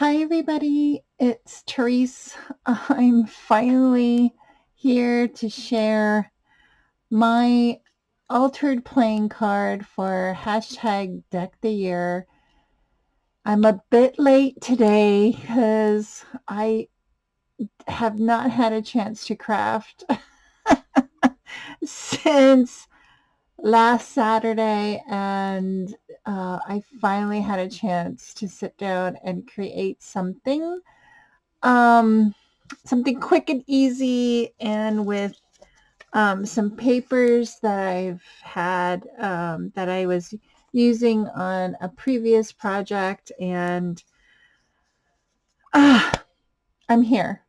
Hi, everybody. It's Tereese. I'm finally here to share my altered playing card for hashtag Deck the Year. I'm a bit late today because I have not had a chance to craft since last Saturday, and I finally had a chance to sit down and create um, something quick and easy, and with some papers that I've had that I was using on a previous project, and uh, I'm here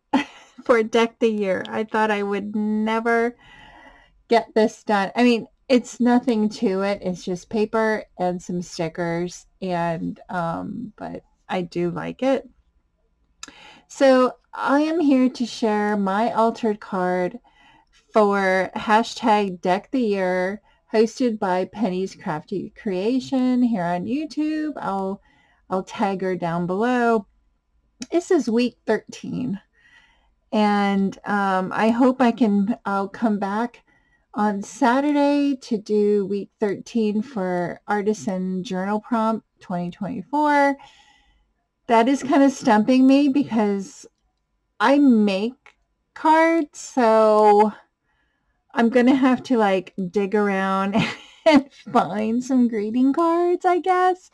for Deck the Year. I thought I would never get this done. I mean, it's nothing to it. It's just paper and some stickers, and but I do like it. So I am here to share my altered card for hashtag Deck the Year, hosted by Penny's Crafty Creation here on YouTube. I'll tag her down below. This is week 13, and I hope I'll come back on Saturday to do week 13 for Artisan Journal Prompt 2024. That is kind of stumping me because I make cards, so I'm going to have to like dig around and find some greeting cards, I guess.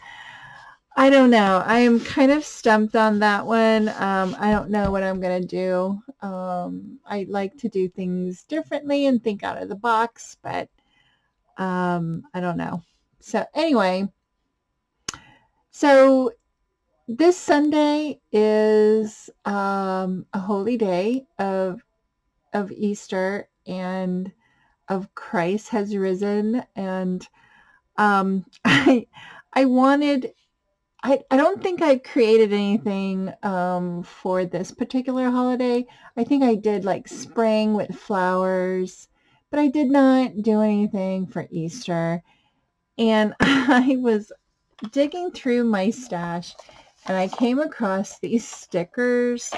I don't know. I am kind of stumped on that one. I don't know what I'm going to do. I like to do things differently and think out of the box, but I don't know. So anyway, so this Sunday is a holy day of Easter, and of Christ has risen, and I wanted, I don't think I created anything for this particular holiday. I think I did like spring with flowers, but I did not do anything for Easter. And I was digging through my stash, and I came across these stickers.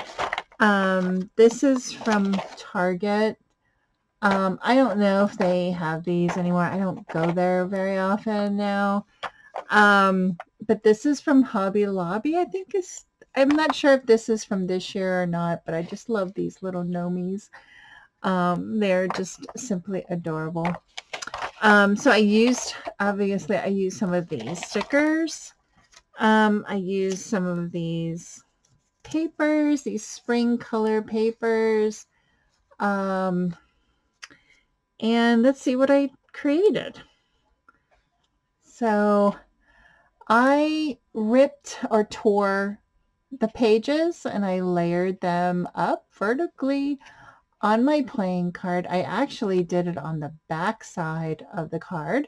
This is from Target. I don't know if they have these anymore. I don't go there very often now. But this is from Hobby Lobby, I think is. I'm not sure if this is from this year or not, but I just love these little gnomies. They're just simply adorable. So obviously I used some of these stickers. I used some of these papers, these spring color papers. Um, and let's see what I created. So I ripped or tore the pages and I layered them up vertically on my playing card. I actually did it on the back side of the card,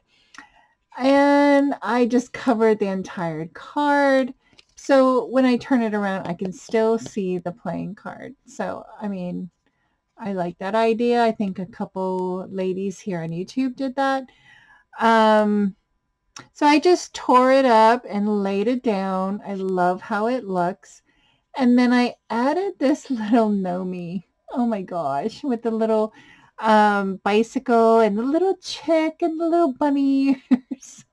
and I just covered the entire card. So when I turn it around, I can still see the playing card. So, I mean, I like that idea. I think a couple ladies here on YouTube did that. So I just tore it up and laid it down. I love how it looks. And then I added this little gnome. Oh my gosh, with the little bicycle and the little chick and the little bunny ears.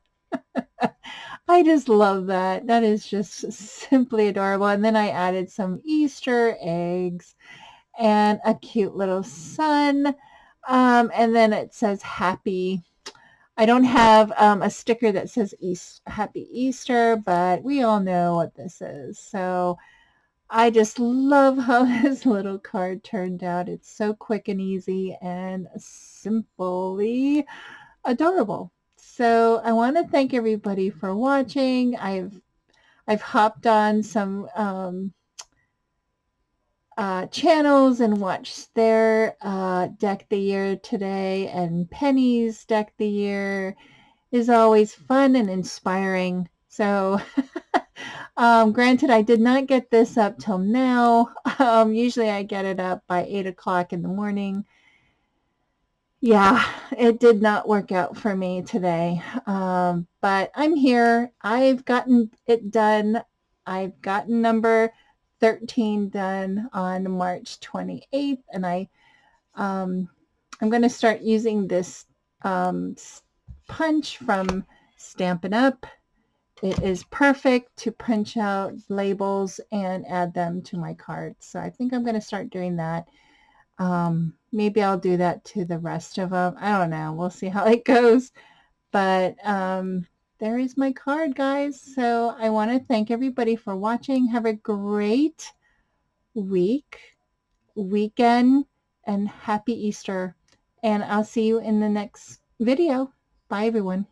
I just love that. That is just simply adorable. And then I added some Easter eggs and a cute little sun. And then it says happy. I don't have a sticker that says Happy Easter, but we all know what this is. So I just love how this little card turned out. It's so quick and easy and simply adorable. So I want to thank everybody for watching. I've hopped on some channels and watched their Deck the Year today, and Penny's Deck the Year is always fun and inspiring. So granted, I did not get this up till now. Usually I get it up by 8 o'clock in the morning. Yeah, it did not work out for me today. But I'm here. I've gotten it done. I've gotten number 13 done on March 28th, and I'm going to start using this punch from Stampin' Up. It is perfect to punch out labels and add them to my cards. So I think I'm going to start doing that. Maybe I'll do that to the rest of them. I don't know. We'll see how it goes. But there is my card, guys. So I want to thank everybody for watching. Have a great weekend, and happy Easter. And I'll see you in the next video. Bye, everyone.